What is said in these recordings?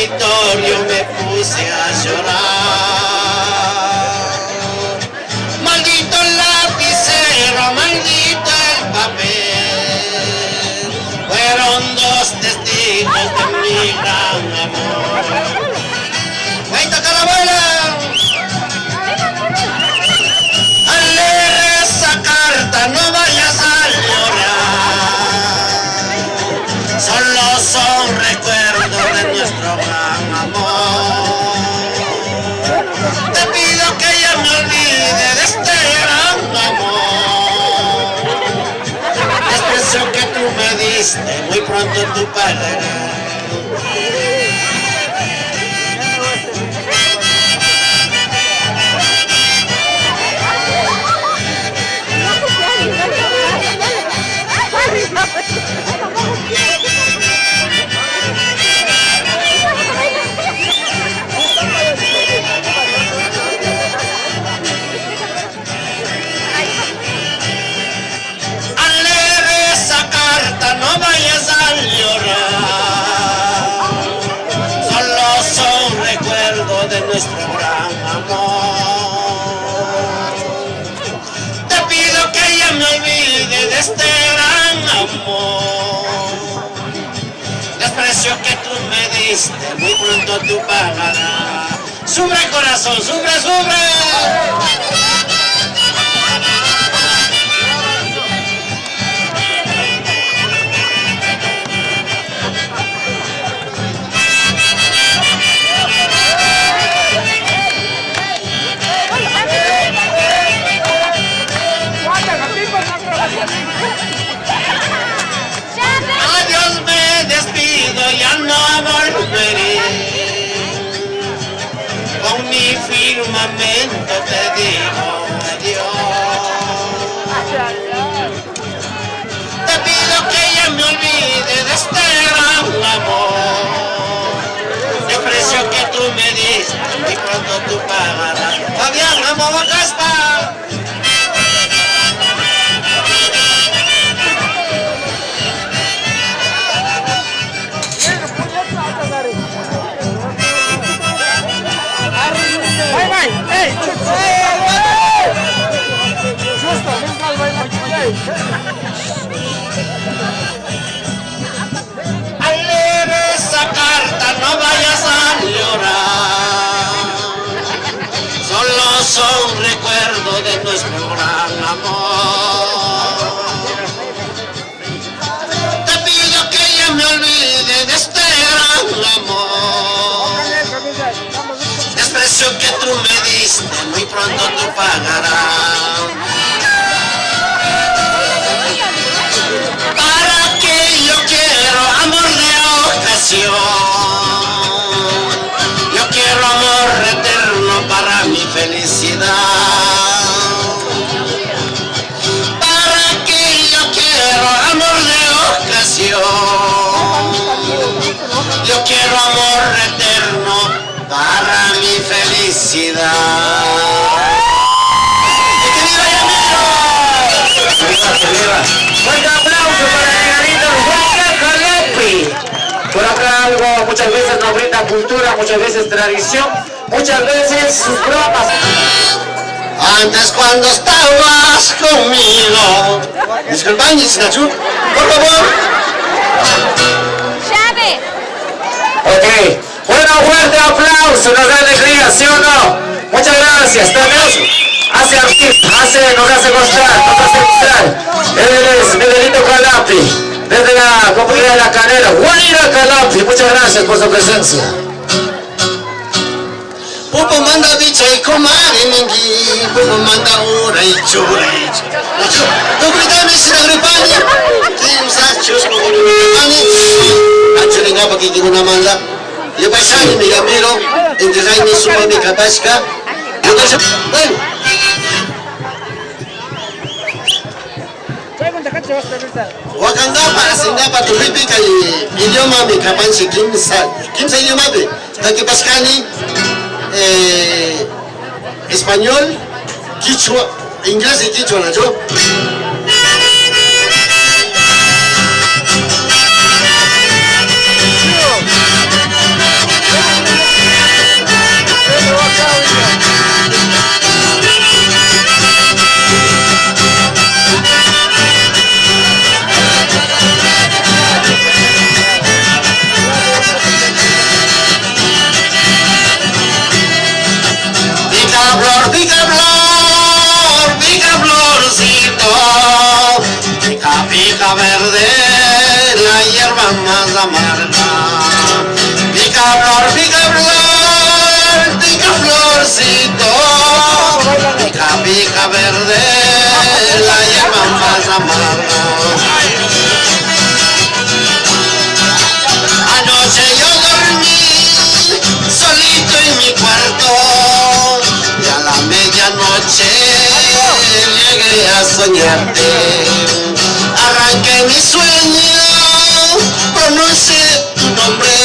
escritorio me puse a llorar. Maldito el lapicero, maldito el papel, fueron dos testigos de mi gran amor. ¡Ahí toca la abuela! Al leer esa carta no vayas a llorar, solo son recuerdos de nuestro gran amor. Te pido que ya me olvide de este gran amor. Desprecio que tú me diste, muy pronto tú pagarás. Al leer esa carta no vayas a llorar, solo son recuerdos de nuestro gran amor. Te pido que ya me olvide de este gran amor. Desprecio que tú me diste, muy pronto tú pagarás. Sufre corazón, sufre, sufre. Adiós, me despido, ya no volveré. Con mi firmamento te digo adiós. Te pido que ya me olvide de este gran amor. El precio que tú me diste, y pronto tú pagarás. Fabián, vamos a Caspa. Al leer esa carta no vayas a llorar, solo son recuerdos de nuestro gran amor. Te pido que ya me olvide de este gran amor. Desprecio que tú me diste, muy pronto tú pagarás. ¿Para qué yo quiero amor de ocasión? Yo quiero amor eterno para mi felicidad. ¿Para qué yo quiero amor de ocasión? Yo quiero amor eterno para mi felicidad. ¡Y que viva Yamiro! Fuerte aplauso para el negrito Juan Calopi. Por acá algo muchas veces nos brinda cultura, muchas veces tradición, muchas veces sus bromas. Antes cuando estabas conmigo. Disculpan, Nachu, por favor. ¡Llave! Ok, bueno, fuerte aplauso, nos da alegría, ¿sí o no? Muchas gracias, también hace artista, nos hace mostrar, él es Miguelito Calapi, desde la comunidad de La Canela, Guaira Calapi, muchas gracias por su presencia. Pupo manda bicha y comare mingi, pupo manda ora y chura y chura. Tu grita mi sira gripani, kim sa chus mo gripani. Nacho ringa pagi una manda. Yo paisani mi gamero, en design ni suma mi kapasca. Yo no sé, bueno. Wakanda para singapa tu ripika idioma mi kapansi kim sa idioma be. Taki paskani español, quichua, inglés y quichua, ¿no? soñarte. Arranqué mi sueño, pronuncié tu nombre,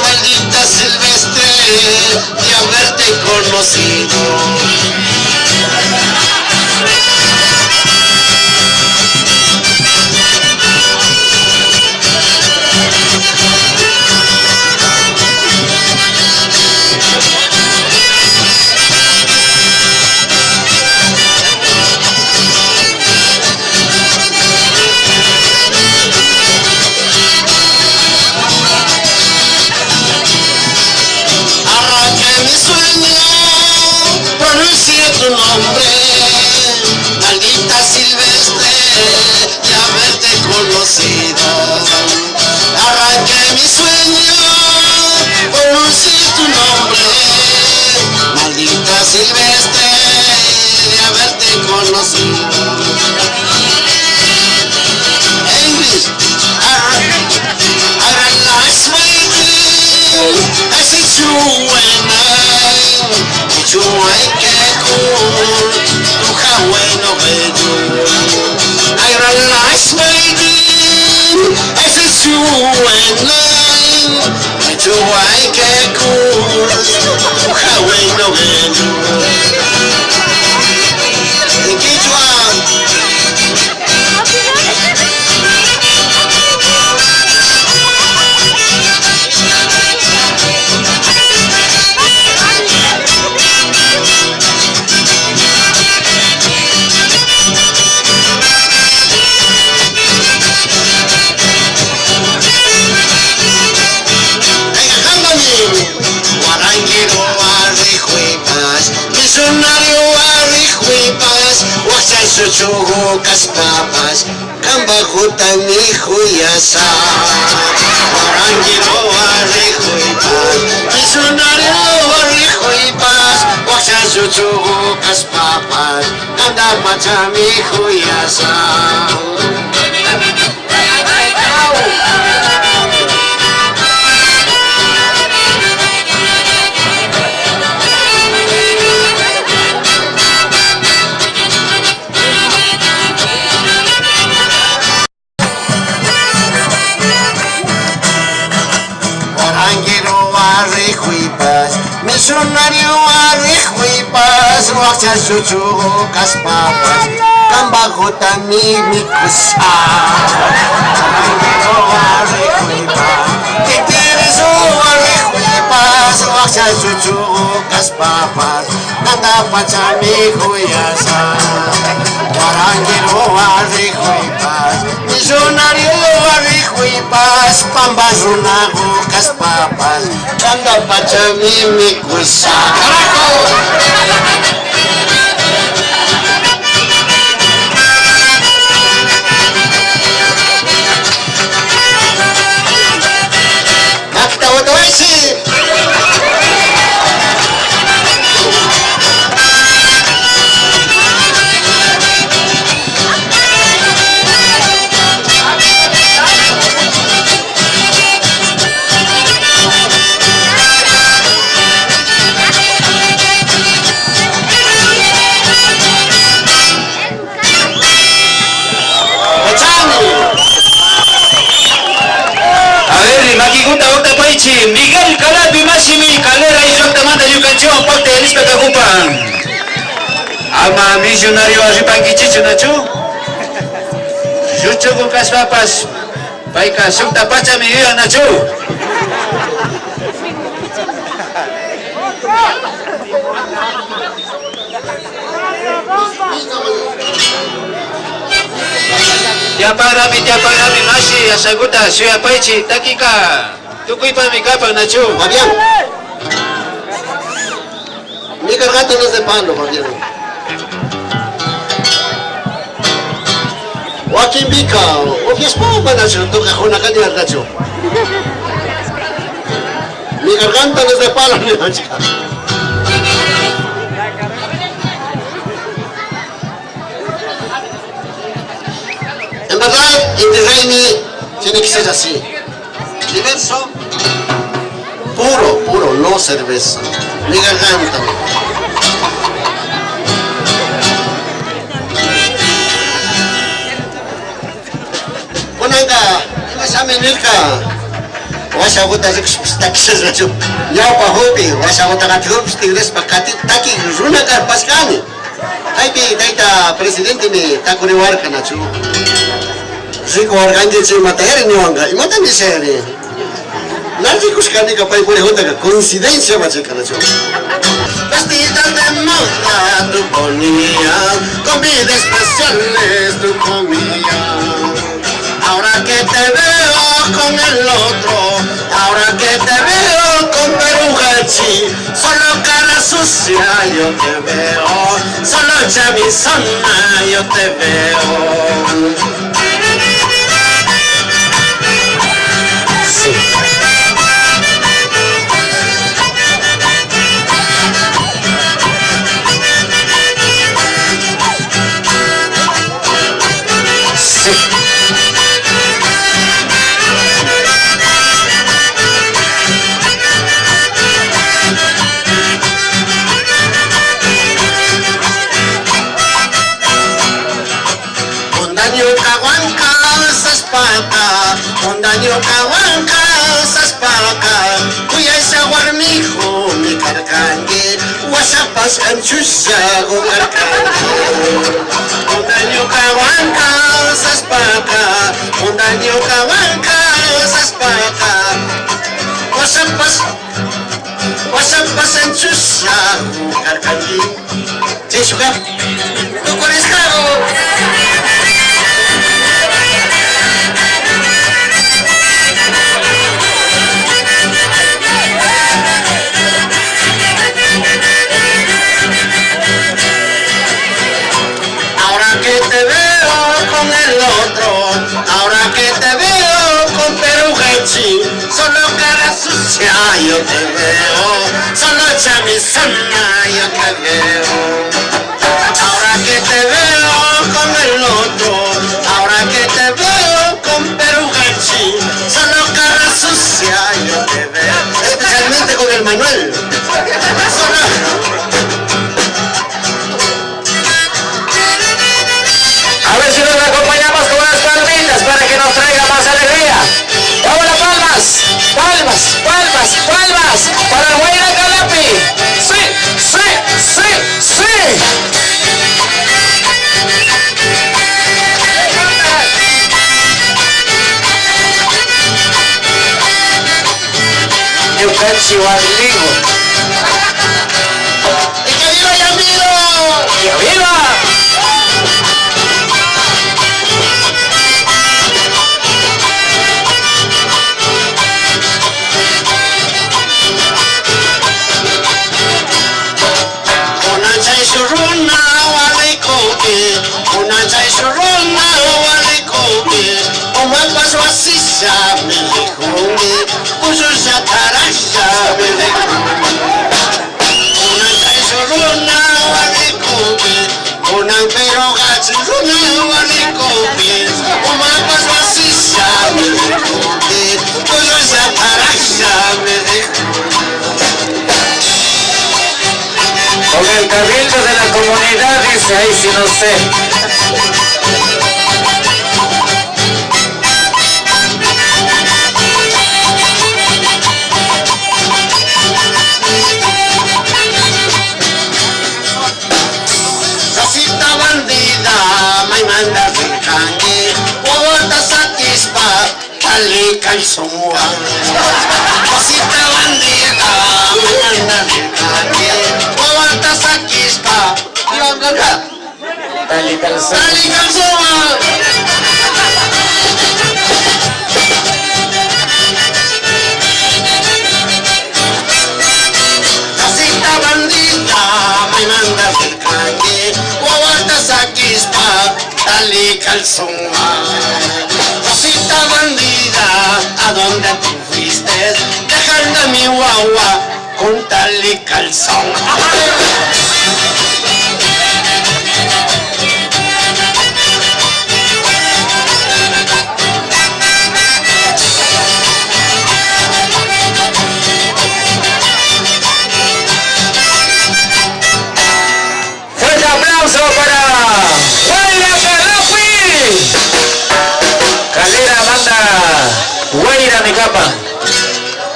maldita silvestre, de haberte conocido. Arranqué mi sueño, pronuncié tu nombre, maldita silvestre, de haberte conocido. Arranqué mi sueño, pronuncié tu nombre, maldita silvestre, de haberte conocido. English, I realize my dream, I see you when you ain't get cool, look how bueno bello. I realize my dream, I see you when you ain't get cool, look how bueno bello. And get you out. Guaranguero arrijuipas, misionario arrijuipas, huaxachuchugo caspapas, cambajuta mi juyasa. Guaranguero arrijuipas, misionario arrijuipas, huaxachuchugo caspapas, candamacha mi juyasa. Misionario arrijuipas, huaxachuchugo caspapas, cambajuta mi micusa. Arrijuipas, que quieres arrijuipas, huaxachuchugo caspapas, candapacha mi juyasa. Guaranguero arrijuipas, misionario arrijuipas, pambazunago caspapas, candapacha mi micusa. ¡Carajo! Miguel Calabi Mashimi Calera y Joctamanda Yucanchón Porte Elispe Cacupan Ama misionario Arripanqui Chichu Nachu Yuchugu Caspapas Paika Sukta Pacha Miguel Nachu Tiaparabi Mashi Asaguta Suya Paichi Takika Tukuy pa mi kapag Nachu. Fabián, mi garganta no es de palo, Fabián. Joaquín Vica, o que es popa, Nacho, toca con una cantidad, Nacho. Mi garganta no es de palo, ni Nacho. En verdad, este Jaime tiene que ser así. Diverso, puro, no cerveza. Mi garganta. Milka. Washa buta stakses na chup. Yaw pa hopi. Washa buta katirup stigres pakati taki runa kar paskani. Ay pi taita presidente ni takuri warka na chup. Ziko warkanje chup mataheri ni wanga. Imata ni seri. Narji kuskani kapai pure hota ka coincidencia mache kana chup. Vestida de moda tu ponía, comida especiales tu comía. Ahora que te veo con el otro, ahora que te veo con Perugachi, solo cara sucia yo te veo, solo chamizona yo te veo. Sí. Un daño cahuanca, esas pacas, cuya esa guarmijo, mi carcangue, guasapas anchusa, carcangue. Un daño cahuanca, esas pacas, un daño cahuanca, esas pacas, guasapas anchusa, carcangue. ¿Sí, sugar? ¿Tú con esclavo? Ahora que te veo con Perugachi, solo cara sucia yo te veo, solo chamizona yo te veo. Ahora que te veo con el otro, ahora que te veo con Perugachi, solo cara sucia yo te veo. Especialmente con el Manuel. A ver si nos acompañamos con unas palmitas para que nos traiga más alegría. ¡Vamos las palmas! ¡Palmas! ¡Palmas! ¡Palmas! ¡Para el Huayna Calapi! ¡Sí! ¡Sí! ¡Sí! ¡Sí! Yo cachi Guadrigo. ¡Y que viva Yamiro! ¡Que viva! Con el cabildo de la comunidad dice ahí si no sé. Rosita bandida, may manda del cangue, bogota satisfa, cali calzonwa. Rosita bandida, may manda del cangue, bogota satisfa, Cali calzón. cali calzonwa. Rosita bandida, may manda del cangue, bogota satisfa, cali calzonwa. Rosita bandida, ¿a dónde tú fuiste? Dejando a mi guagua con tal y calzón. Fuerte aplauso para Huayna Calapi. Calera manda capa.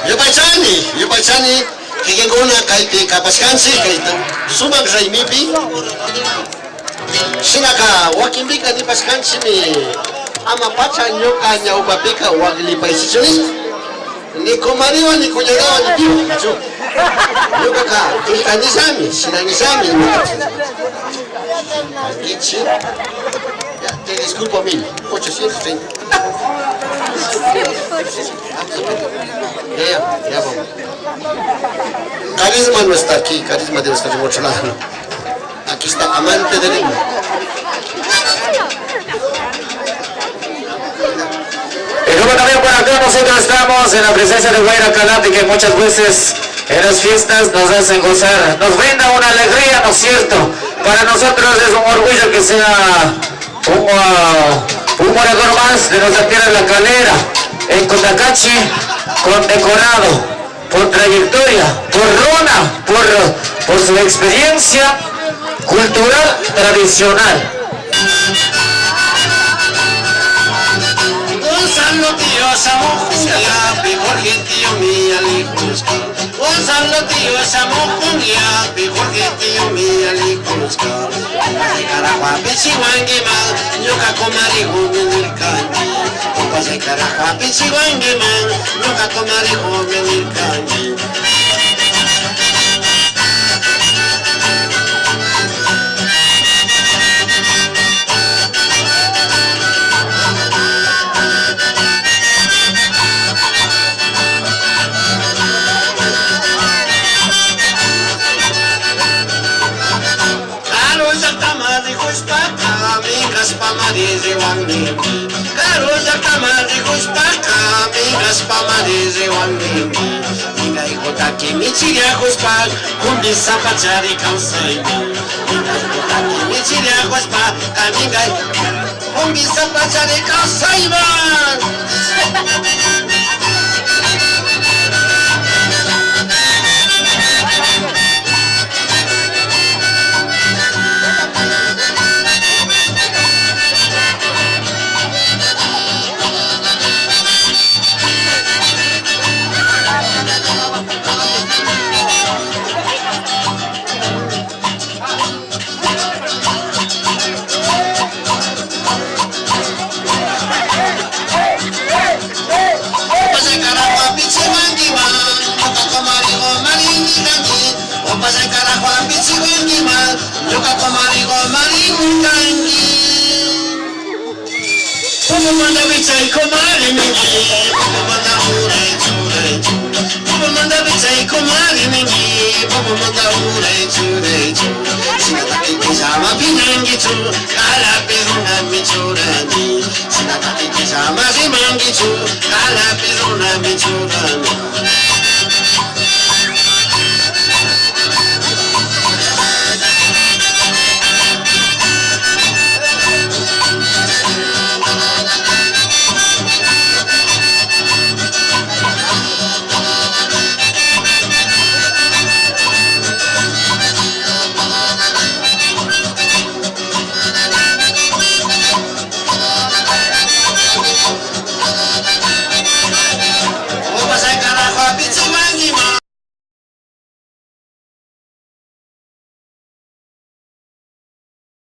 Yo pachani, que llegó una caite capascansi, que suman raimipi. Sinaka, wakin bika ni pascansi mi ama pacha nyoka nyaubapika wagli paisichoni. Ni komariwa ni kunyagawa ni piu. Nyoka ka, tulikanisami, sinanisami. Ichi. Te disculpo a mí, 830. Ya vamos. Carisma no está aquí, carisma debe estar en otro lado. Aquí está amante del ritmo. Y como también por acá nosotros estamos en la presencia de Guaira Calate, que muchas veces en las fiestas nos hacen gozar, nos brinda una alegría, ¿no es cierto? Para nosotros es un orgullo que sea un morador más de nuestra tierra La Calera, en Cotacachi, condecorado por trayectoria, por runa, por su experiencia cultural tradicional. Gonzalo tío Samojunia, mejor que tío mía Liculusca. Gonzalo tío Samojunia, mejor que tío mía Liculusca. Pase carajo a Pichiwanguema, yoka comarijo menircani. Pase carajo a Pichiwanguema, yoka comarijo menircani. Pamadize wangi, karoja kamadize spaka, migas pamadize wangi. Minga ikotaki michiria kuspa, kumbi sapachari kausai. Minga ikotaki michiria kuspa, kaminga kumbi sapachari kausai man. Pasa carajo a Pichiwanguema, yoka comarigo maringangi. Como manda bicha y comare mingi, como manda ure chure. Como manda bicha y comare mingi, como manda ure chure. Sinata que pijama pinangi chu, kala piruna michurani. Sinata que pijama rimangi chu, kala piruna michurani.